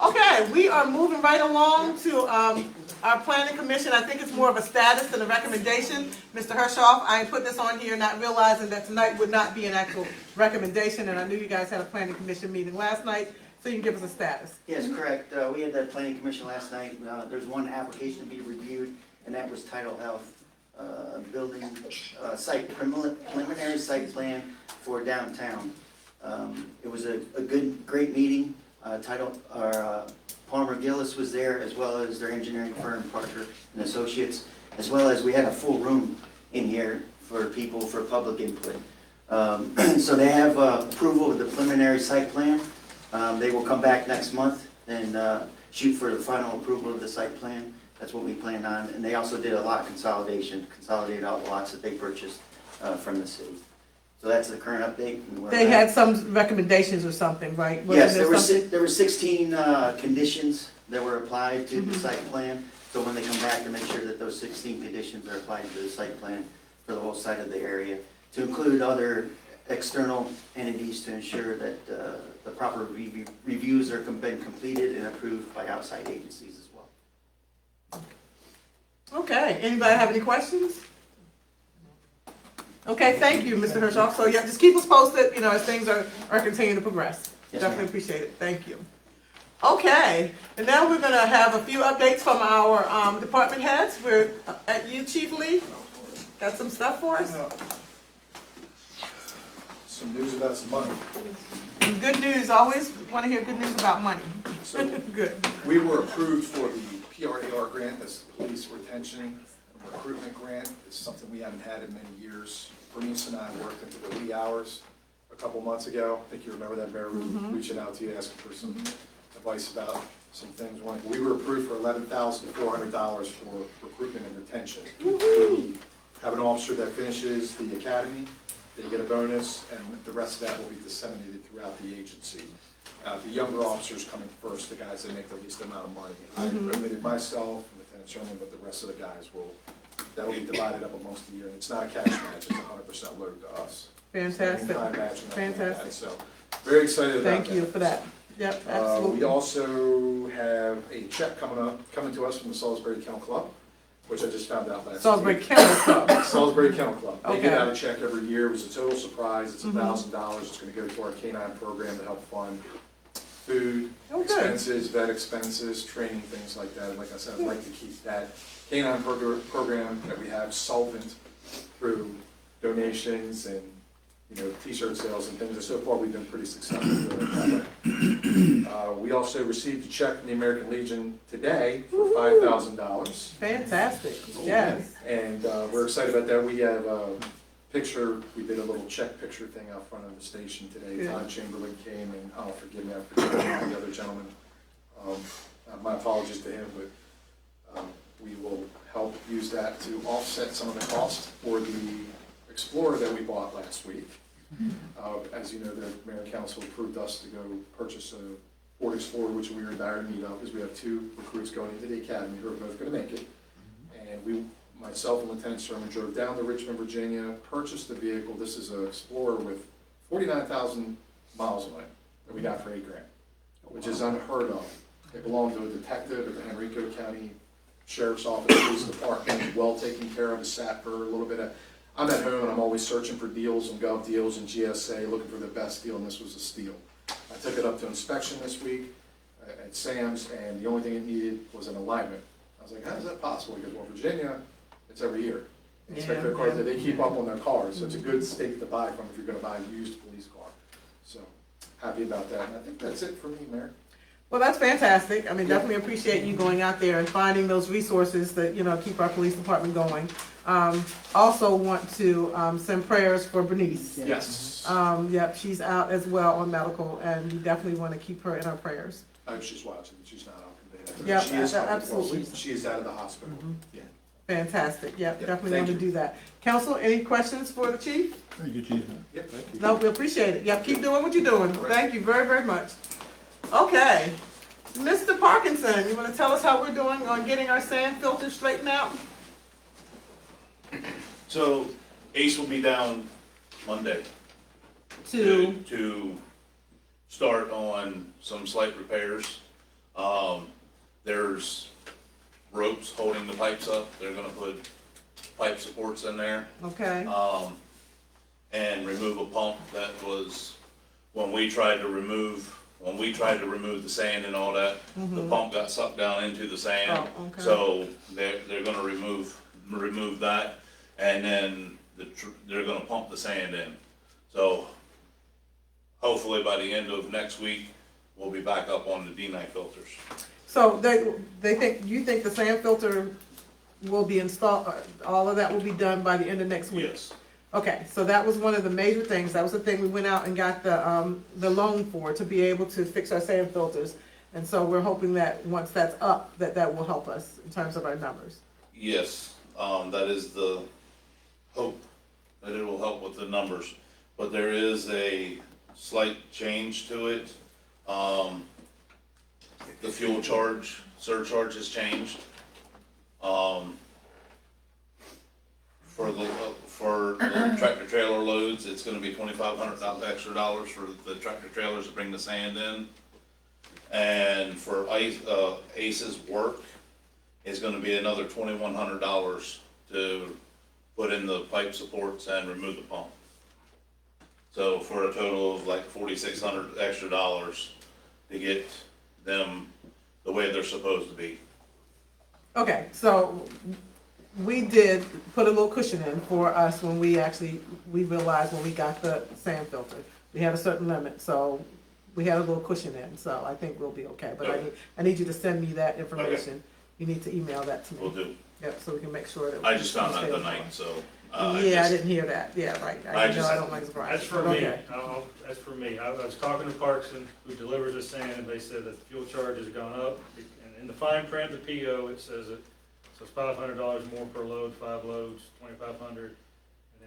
Okay, we are moving right along to, our planning commission. I think it's more of a status than a recommendation. Mr. Hershoff, I put this on here not realizing that tonight would not be an actual recommendation, and I knew you guys had a planning commission meeting last night, so you can give us a status. Yes, correct. We had that planning commission last night. There's one application to be reviewed, and that was Title Health building site, preliminary site plan for downtown. It was a great meeting. Palmer Gillis was there, as well as their engineering firm, Parker and Associates, as well as we had a full room in here for people for public input. So they have approval of the preliminary site plan. They will come back next month and shoot for the final approval of the site plan. That's what we plan on. And they also did a lot consolidation, consolidated all the lots that they purchased from the city. So that's the current update. They had some recommendations or something, right? Yes, there were 16 conditions that were applied to the site plan. So when they come back to make sure that those 16 conditions are applied to the site plan for the whole site of the area, to include other external entities to ensure that the proper reviews are been completed and approved by outside agencies as well. Okay, anybody have any questions? Okay, thank you, Mr. Hershoff. So yeah, just keep us posted, you know, as things are continuing to progress. Yes, Definitely ma'am. appreciate it. Thank you. Okay, and now we're gonna have a few updates from our department heads. We're at you, Chief Lee. Got some stuff for us? Some news about some money. Good news, always wanna hear good news about money. So Good. we were approved for the PRAR grant, that's the police retention recruitment grant. It's something we haven't had in many years. Bernice and I worked into the wee hours a couple months ago. I think you remember that, Mayor, reaching out to you, asking for some advice about some things. We were approved for $11,400 for recruitment and retention. We have an officer that finishes the academy, they get a bonus, and the rest of that will be disseminated throughout the agency. The younger officers coming first, the guys that make the least amount of money. I admitted myself, Lieutenant Sherman, but the rest of the guys that will be divided up amongst the year. And it's not a cash match, it's 100% load to us. Fantastic. Time match and everything like that. Fantastic. So, very excited about that. Thank you for that. Yep, We absolutely. also have a check coming to us from the Salisbury Kennel Club, which I just found out last week. Salisbury Kennel Club. Salisbury Kennel Club. They give Okay. out a check every year. It was a total surprise. It's $1,000. It's gonna go to our canine program to help fund food, Oh, good. expenses, vet expenses, training, things like that. And like I said, I'd like to keep that canine program that we have solvent through donations and, you know, t-shirt sales and things. And so far, we've been pretty successful doing that. We also received a check from the American Legion today for $5,000. Fantastic, yes. And we're excited about that. We have a picture, we did a little check picture thing out front of the station today. Yeah. Todd Chamberlain came and, oh, forgive me, I forget the other gentleman. My apologies to him, but we will help use that to offset some of the cost for the Explorer that we bought last week. As you know, the Mayor and Council approved us to go purchase a Ford Explorer, which we were in dire need of, because we have 2 recruits going into the academy who are both gonna make it. And myself and Lieutenant Sherman drove down to Richmond, Virginia, purchased the vehicle. This is an Explorer with 49,000 miles on it that we got for $8,000, which is unheard of. It belonged to a detective at the Henrico County Sheriff's Office, Police Department, well taken care of, sat for a little bit of, I'm at home and I'm always searching for deals and Gov deals and GSA, looking for the best deal, and this was a steal. I took it up to inspection this week at Sam's, and the only thing it needed was an alignment. I was like, how is that possible? Because, well, Virginia, it's every year. Inspect their cars, they keep up on their cars, so it's a good state to buy from if you're gonna buy a used police car. So, happy about that, and I think that's it for me, Mayor. Well, that's fantastic. I mean, definitely appreciate you going out there and finding those resources that, keep our police department going. Also want to, send prayers for Bernice. Yes. Yep, she's out as well on medical, and we definitely want to keep her in our prayers. I hope she's watching, she's not out today. Yeah, She is absolutely. She is out of the hospital, yeah. Fantastic, yep, Yep, definitely thank want to you. do that. Council, any questions for the chief? Thank you, Chief. Yep, thank you. No, we appreciate it. Yep, keep doing what you're doing. Thank you very, very much. Okay, Mr. Parkinson, you want to tell us how we're doing on getting our sand filters straightened out? So Ace will be down Monday to start on some slight repairs. There's ropes holding the pipes up. They're gonna put pipe supports in there. Okay, And remove a pump that was, when we tried to remove the sand and all that, the pump got sucked down into the sand. Oh, okay. So they're gonna remove that, and then they're gonna pump the sand in. So hopefully by the end of next week, we'll be back up on the D9 filters. so you think the sand filter will be installed, all of that will be done by the end of next week? Yes. Okay, so that was one of the major things, that was the thing we went out and got the loan for, to be able to fix our sand filters. And so we're hoping that once that's up, that will help us in terms of our numbers. Yes, that is the hope, that it will help with the numbers. But there is a slight change to it. The fuel surcharge has changed. For the tractor trailer loads, it's gonna be $2,500 extra dollars for the tractor trailers to bring the sand in. And for Ace's work, it's gonna be another $2,100 to put in the pipe supports and remove the pump. So for a total of like $4,600 extra dollars to get them the way they're supposed to be. Okay, so we did put a little cushion in for us when we realized when we got the sand filter. We had a certain limit, so we had a little cushion in, so I think we'll be okay. But I need you to send me that information. You need to email that to me. We'll do. Yep, so we can make sure that. I just found out stay on tonight, point. so. Yeah, I didn't hear that. Yeah, right. I don't like surprises. That's for me, Okay. that's for me. I was talking to Parkson, who delivers the sand, and they said that the fuel charge has gone up. And in the fine print of the PO, it says it's $500 more per load, 5 loads, $2,500. And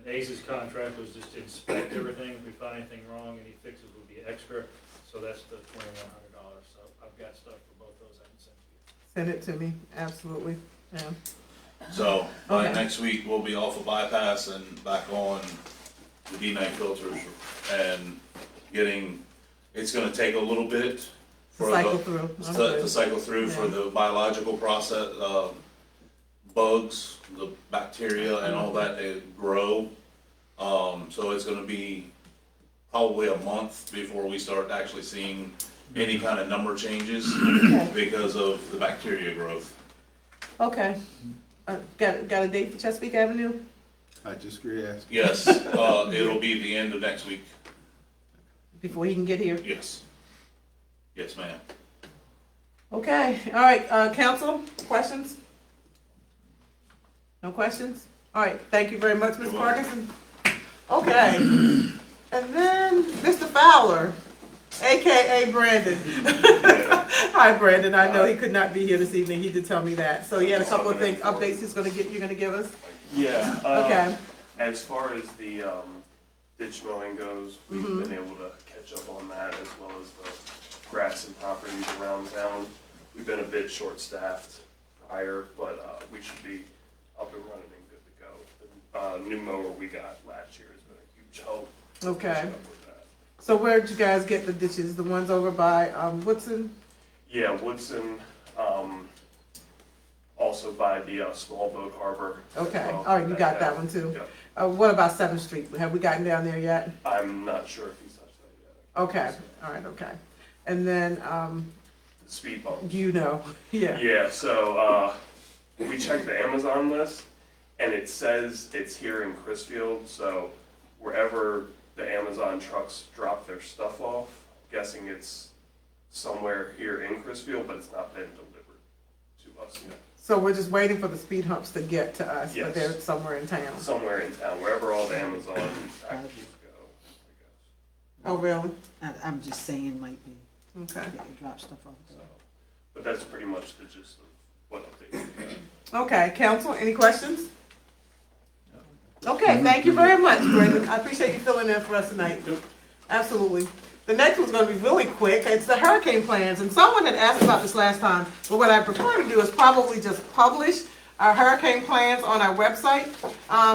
then Ace's contract was just to inspect everything. If we find anything wrong, any fixes would be extra. So that's the $2,100. So I've got stuff for both those I can send you. Send it to me, absolutely, yeah. So by Okay. next week, we'll be off of bypass and back on the D9 filters and it's gonna take a little bit for Cycle through. to cycle through for the biological process, bugs, the bacteria and all that, they grow. So it's gonna be probably a month before we start actually seeing any kind of number changes because of the bacteria growth. Okay. Got a date for Chesapeake Avenue? I just asked. Yes, it'll be the end of next week. Before he can get here? Yes. Yes, ma'am. Okay, all right, council, questions? No questions? All right, thank you very much, Ms. Parkinson. Okay, and then Mr. Fowler, AKA Brandon. Hi, Brandon, I know he could not be here this evening, he did tell me that. So he had a couple of things, updates you're gonna give us? Yeah. Okay. As far as the ditch mowing goes, we've been able to catch up on that, as well as the grass and properties around town. We've been a bit short-staffed prior, but we should be up and running and good to go. The new mower we got last year has been a huge help. Okay. Catching up with that. So where'd you guys get the ditches? The ones over by Woodson? Yeah, Woodson, also by the small boat harbor. Okay, all right, you got that one too. Yeah. What about 7th Street? Have we gotten down there yet? I'm not sure if he's touched that yet. Okay, all right, okay. And then, Speed bumps. Yeah. Yeah, so we checked the Amazon list, and it says it's here in Chrisfield, so wherever the Amazon trucks drop their stuff off, guessing it's somewhere here in Chrisfield, but it's not been delivered to us yet. So we're just waiting for the speed humps to get to us, but Yes. they're somewhere in town. Somewhere in town, wherever all the Amazon packages go. Oh, really? I'm just saying, might be, Okay. they drop stuff off there. But that's pretty much the gist of what updates we have. Okay, council, any questions? Okay, thank you very much, Brandon. I appreciate you filling in for us tonight. Absolutely. The next one's gonna be really quick. It's the hurricane plans, and someone had asked about this last time, but what I prefer to do is probably just publish our hurricane plans on our website.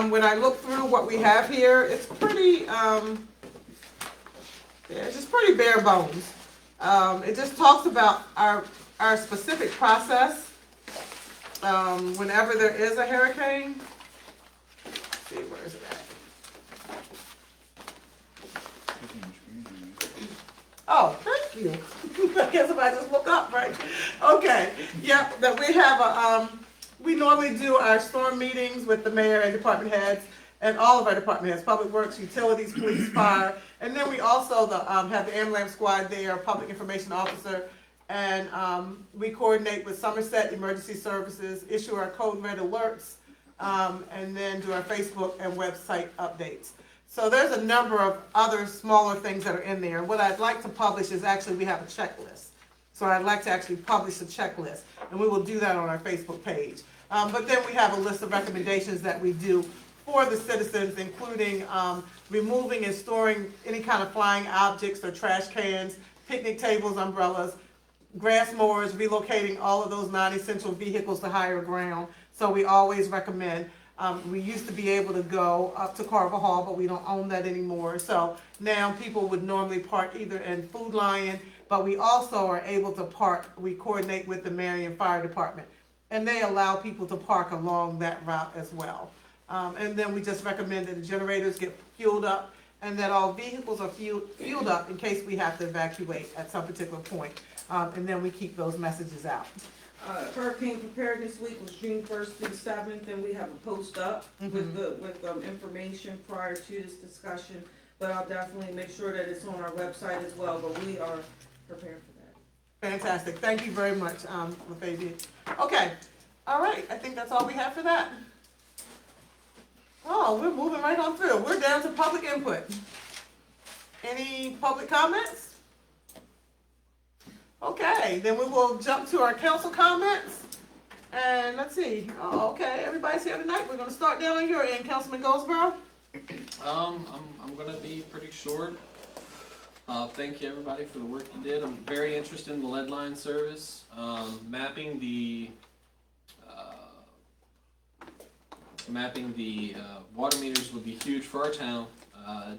When I look through what we have here, it's pretty, yeah, it's just pretty bare bones. It just talks about our specific process, whenever there is a hurricane. Let's see, where is it at? Oh, thank you. I guess if I just look up, right? Okay, yep, that we have we normally do our storm meetings with the mayor and department heads and all of our department heads, public works, utilities, police, fire. And then we also have the ambulance squad there, public information officer, and we coordinate with Somerset Emergency Services, issue our code red alerts, and then do our Facebook and website updates. So there's a number of other smaller things that are in there. What I'd like to publish is actually, we have a checklist. So I'd like to actually publish a checklist, and we will do that on our Facebook page. But then we have a list of recommendations that we do for the citizens, including removing and storing any kind of flying objects or trash cans, picnic tables, umbrellas, grass mowers, relocating all of those non-essential vehicles to higher ground. So we always recommend. We used to be able to go up to Carver Hall, but we don't own that anymore. So now people would normally park either in Food Lion, but we also are able to park, we coordinate with the Marion Fire Department, and they allow people to park along that route as well. And then we just recommend that the generators get fueled up and that all vehicles are fueled up in case we have to evacuate at some particular point. And then we keep those messages out. Hurricane Preparedness Week was June 1st through 7th, and we have a post up with information prior to this discussion. But I'll definitely make sure that it's on our website as well, but we are prepared for that. Fantastic. Thank you very much, LaFavia. Okay. All right. I think that's all we have for that. Oh, we're moving right on through. We're down to public input. Any public comments? Okay, then we will jump to our council comments. And let's see. Oh, okay, everybody's here tonight. We're gonna start down on your end, Councilman Goldsboro. I'm gonna be pretty short. Thank you everybody for the work you did. I'm very interested in the lead line service. Mapping the water meters would be huge for our town,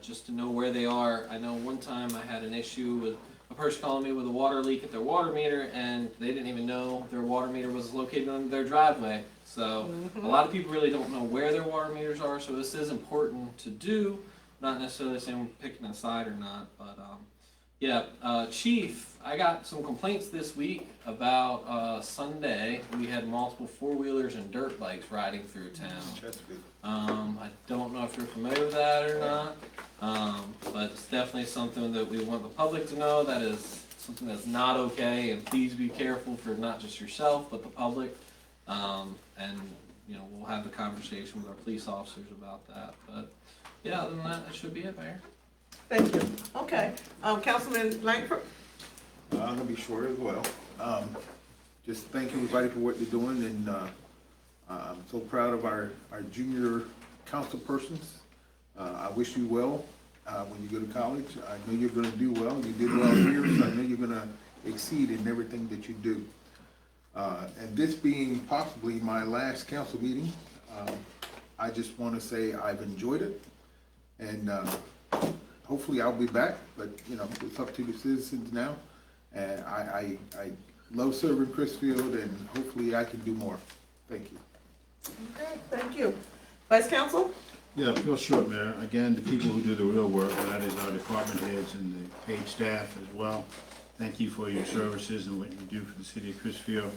just to know where they are. I know one time I had an issue with a person calling me with a water leak at their water meter, and they didn't even know their water meter was located on their driveway. So a lot of people really don't know where their water meters are, so this is important to do. Not necessarily saying we're picking a side or not, but yeah, Chief, I got some complaints this week about Sunday. We had multiple four-wheelers and dirt bikes riding through town. I don't know if you're familiar with that or not, but it's definitely something that we want the public to know. That is something that's not okay, and please be careful for not just yourself, but the public. And, you know, we'll have the conversation with our police officers about that. But, yeah, other than that should be it, Mayor. Thank you. Okay, Councilman Langford. I'm gonna be short as well. Just thank everybody for what they're doing, and I'm so proud of our junior council persons. I wish you well when you go to college. I know you're gonna do well. You did well here, so I know you're gonna exceed in everything that you do. And this being possibly my last council meeting, I just want to say I've enjoyed it, and hopefully I'll be back, but you know, it's up to the citizens now. And I love serving Chrisfield, and hopefully I can do more. Thank you. Okay, thank you. Vice Counsel? Yeah, real short, Mayor. Again, the people who do the real work, that is our department heads and the paid staff as well. Thank you for your services and what you do for the city of Chrisfield.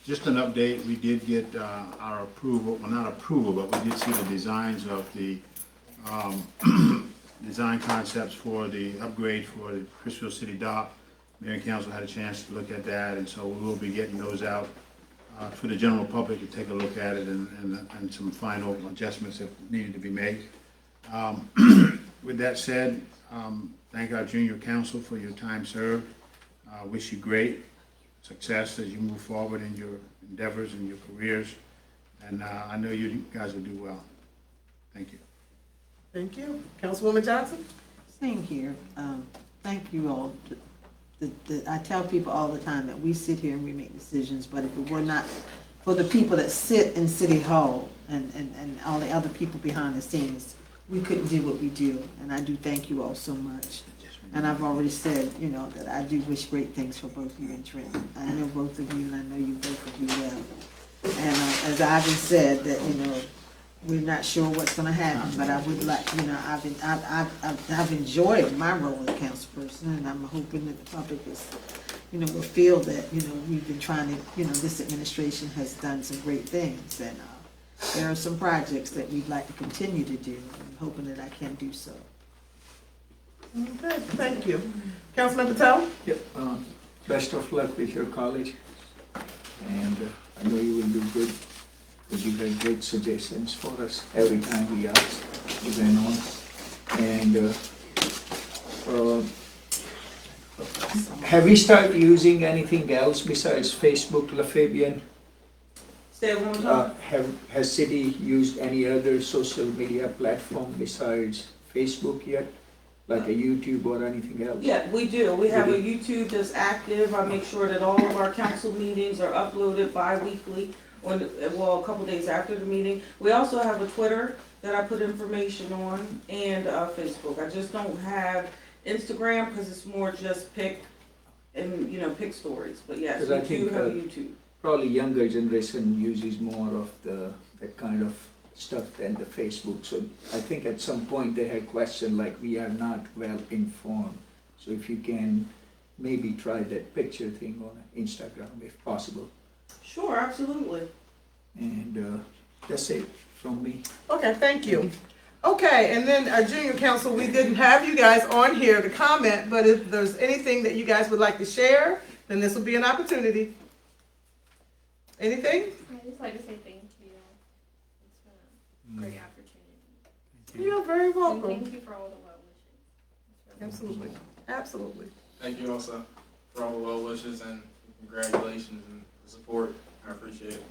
Just an update, we did get our approval, well not approval, but we did see the designs of the design concepts for the upgrade for the Chrisfield City Dock. Mayor and council had a chance to look at that, and so we will be getting those out for the general public to take a look at it and some final adjustments if needed to be made. With that said, thank our junior council for your time served. Wish you great success as you move forward in your endeavors and your careers, and I know you guys will do well. Thank you. Thank you. Councilwoman Johnson? Same here. Thank you all. I tell people all the time that we sit here and we make decisions, but if it were not for the people that sit in City Hall and all the other people behind the scenes, we couldn't do what we do. And I do thank you all so much. And I've already said, you know, that I do wish great things for both you and Trent. I know both of you, and I know you both of you well. And as Ivan said, that, you know, we're not sure what's gonna happen, but I would like, you know, I've enjoyed my role as councilperson, and I'm hoping that the public is, you know, will feel that, you know, we've been trying to, you know, this administration has done some great things, and there are some projects that we'd like to continue to do, and I'm hoping that I can do so. Okay, thank you. Councilman Patel? Yep, best of luck with your college, and I know you will do good, because you have great suggestions for us every time we ask, you went on. And have we started using anything else besides Facebook, LaFabian? Say it one more time. Has city used any other social media platform besides Facebook yet? Like a YouTube or anything else? Yeah, we do. We have a YouTube that's active. I make sure that all of our council meetings are uploaded bi-weekly, well, a couple days after the meeting. We also have a Twitter that I put information on, and Facebook. I just don't have Instagram because it's more just pick stories. But yes, we do have a YouTube. Probably younger generation uses more of that kind of stuff than the Facebook. So I think at some point they had questioned, like, we are not well informed. So if you can maybe try that picture thing on Instagram if possible. Sure, absolutely. And that's it from me. Okay, thank you. Okay, and then our junior council, we didn't have you guys on here to comment, but if there's anything that you guys would like to share, then this will be an opportunity. Anything? I'd just like to say thank you. It's been a great opportunity. You're very welcome. And thank you for all the well wishes. Absolutely, absolutely. Thank you also for all the well wishes and congratulations and the support. I appreciate it.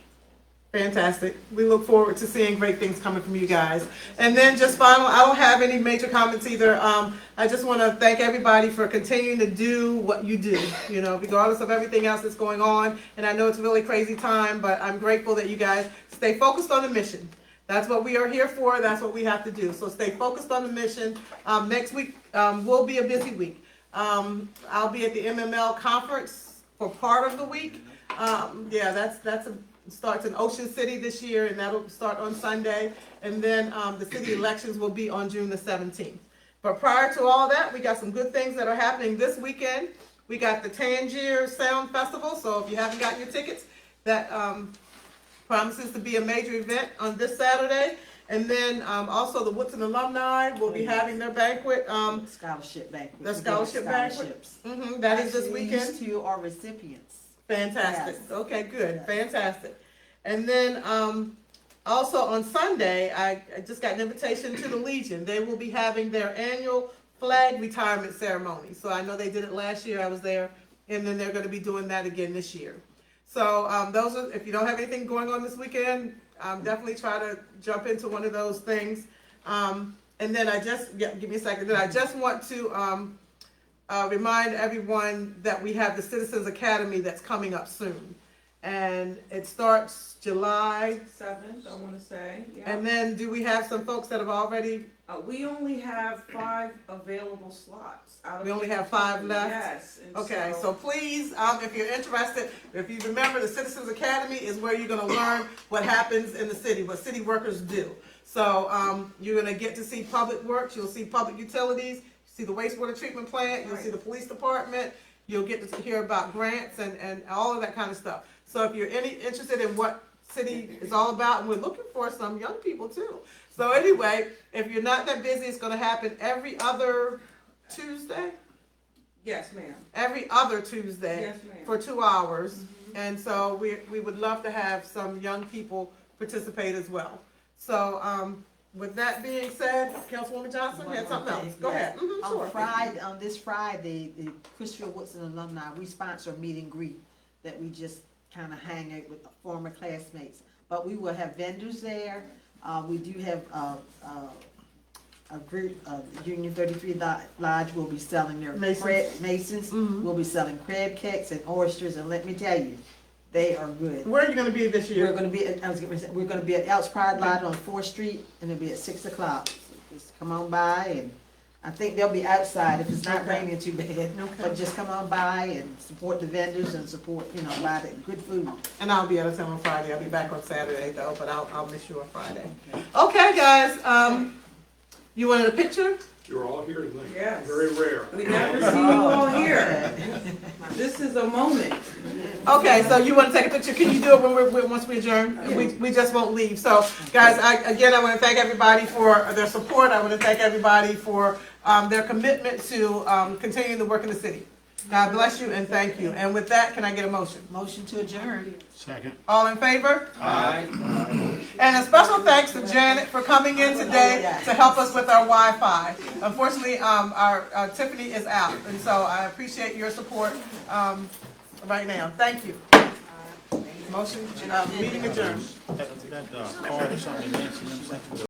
Fantastic. We look forward to seeing great things coming from you guys. And then just final, I don't have any major comments either. I just want to thank everybody for continuing to do what you do, you know, regardless of everything else that's going on. And I know it's a really crazy time, but I'm grateful that you guys stay focused on the mission. That's what we are here for. That's what we have to do. So stay focused on the mission. Next week will be a busy week. I'll be at the MML conference for part of the week. Yeah, starts in Ocean City this year, and that'll start on Sunday. And then the city elections will be on June the 17th. But prior to all that, we got some good things that are happening this weekend. We got the Tangier Sound Festival, so if you haven't gotten your tickets, that promises to be a major event on this Saturday. And then also the Woodson alumni will be having their banquet. Scholarship banquet. The scholarship banquet. That is this weekend. These two are recipients. Fantastic. Yes. Okay, good. Yes. Fantastic. And then also on Sunday, I just got an invitation to the Legion. They will be having their annual flag retirement ceremony. So I know they did it last year. I was there. And then they're going to be doing that again this year. So those are, if you don't have anything going on this weekend, definitely try to jump into one of those things. And then give me a second. Then I just want to remind everyone that we have the Citizens Academy that's coming up soon. And it starts July 7th, I want to say. Yeah. And then do we have some folks that have already? We only have 5 available slots. We only have 5 left? Yes. Okay, so please, if you're interested, if you remember, the Citizens Academy is where you're going to learn what happens in the city, what city workers do. So you're going to get to see public works, you'll see public utilities, see the wastewater treatment plant, you'll see the police department, you'll get to hear about grants and all of that kind of stuff. So if you're interested in what city is all about, and we're looking for some young people too. So anyway, if you're not that busy, it's going to happen every other Tuesday. Yes, ma'am. every other Tuesday Yes, ma'am. for 2 hours. And so we would love to have some young people participate as well. So, with that being said, Councilwoman Johnson, you had something else? Go ahead. Mhm, sure. On this Friday, the Christopher Woodson alumni, we sponsor a meet and greet that we just kind of hang out with former classmates. But we will have vendors there. We do have, a group, Union 33 Lodge will be selling their Masons. Will be selling crab cakes and oysters, and let me tell you, they are good. Where are you gonna be this year? We're gonna be, we're gonna be at Elks Pride Lodge on 4th Street, and it'll be at 6 o'clock. Just come on by, and I think they'll be outside if it's not raining too bad. But just come on by and support the vendors and support, buy the good food. And I'll be out of town on Friday. I'll be back on Saturday though, but I'll miss you on Friday. Okay, guys, you wanted a picture? You're all here tonight. Yes. Very rare. We never see you all here. This is a moment. Okay, so you want to take a picture? Can you do it once we adjourn? We just won't leave. So, guys, I want to thank everybody for their support. I want to thank everybody for their commitment to continuing to work in the city. God bless you and thank you. And with that, can I get a motion? Motion to adjourn. Second. All in favor? Aye. And a special thanks to Janet for coming in today to help us with our Wi-Fi. Unfortunately, our Tiffany is out, and so I appreciate your support right now. Thank you. Motion, meeting adjourned. That card or something, Nancy, them sent to the